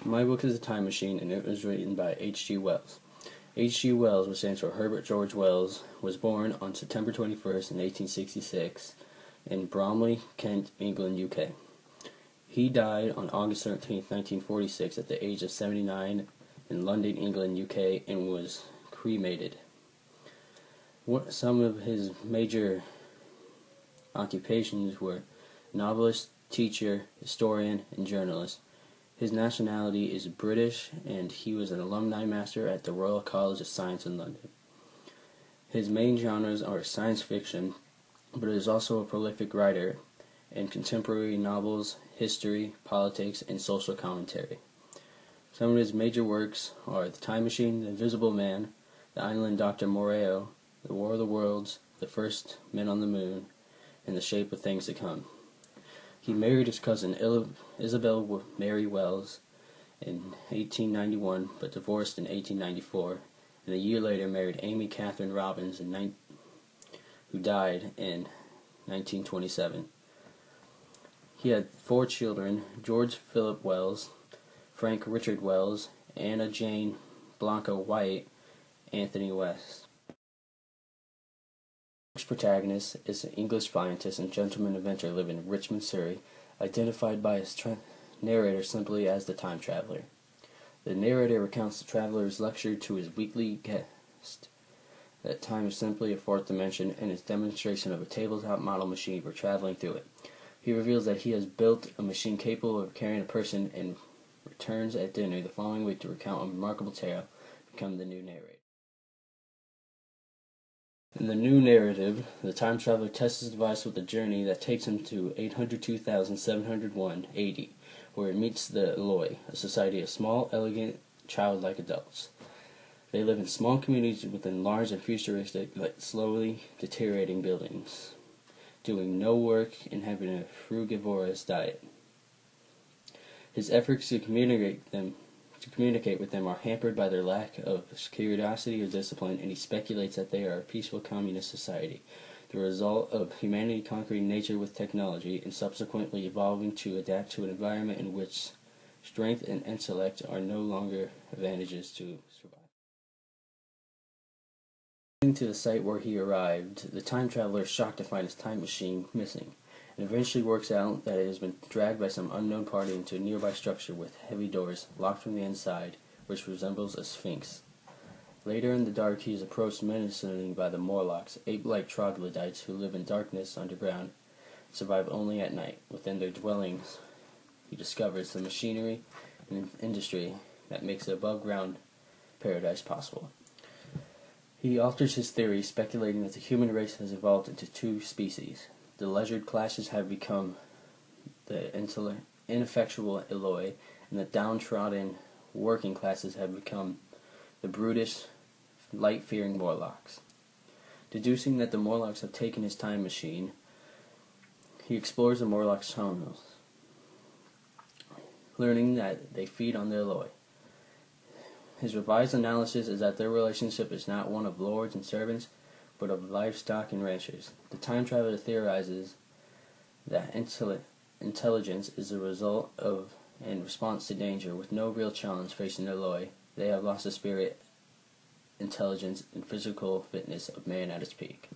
My book is A Time Machine, and it was written by H.G. Wells. H.G. Wells, which stands for Herbert George Wells, was born on September 21st in 1866 in Bromley, Kent, England, UK. He died on August 13th, 1946 at the age of 79 in London, England, UK, and was cremated. Some of his major occupations were novelist, teacher, historian, and journalist. His nationality is British, and he was an alumni master at the Royal College of Science in London. His main genres are science fiction, but he is also a prolific writer in contemporary novels, history, politics, and social commentary. Some of his major works are The Time Machine, The Invisible Man, The Island Dr. Moreau, The War of the Worlds, The First Men on the Moon, and The Shape of Things to Come. He married his cousin Isabel Mary Wells in 1891, but divorced in 1894, and a year later married Amy Catherine Robbins, who died in 1927. He had 4 children: George Philip Wells, Frank Richard Wells, Anna Jane Blanca White, Anthony West. The protagonist is an English scientist and gentleman inventor living in Richmond, Surrey, identified by his narrator simply as the Time Traveler. The narrator recounts the traveler's lecture to his weekly guest that time is simply a fourth dimension, and his demonstration of a tabletop model machine for traveling through it. He reveals that he has built a machine capable of carrying a person and returns at dinner the following week to recount a remarkable tale, become the new narrator. In the new narrative, the time traveler tests his device with a journey that takes him to 802,701 AD, where it meets the Eloi, a society of small, elegant, childlike adults. They live in small communities within large and futuristic, but slowly deteriorating buildings, doing no work and having a frugivorous diet. His efforts to communicate with them are hampered by their lack of curiosity or discipline, and he speculates that they are a peaceful communist society, the result of humanity conquering nature with technology and subsequently evolving to adapt to an environment in which strength and intellect are no longer advantages to survive. To the site where he arrived, the time traveler is shocked to find his time machine missing, and eventually works out that it has been dragged by some unknown party into a nearby structure with heavy doors, locked from the inside, which resembles a sphinx. Later in the dark, he is approached menacingly by the Morlocks, ape-like troglodytes who live in darkness underground and survive only at night. Within their dwellings, he discovers the machinery and industry that makes the above-ground paradise possible. He alters his theory, speculating that the human race has evolved into 2 species. The leisured classes have become the ineffectual Eloi, and the downtrodden working classes have become the brutish, light-fearing Morlocks. Deducing that the Morlocks have taken his time machine, he explores the Morlocks' tunnels, learning that they feed on the Eloi. His revised analysis is that their relationship is not one of lords and servants, but of livestock and ranchers. The time traveler theorizes that intelligence is the result of and response to danger, with no real challenge facing the Eloi. They have lost the spirit, intelligence, and physical fitness of man at its peak.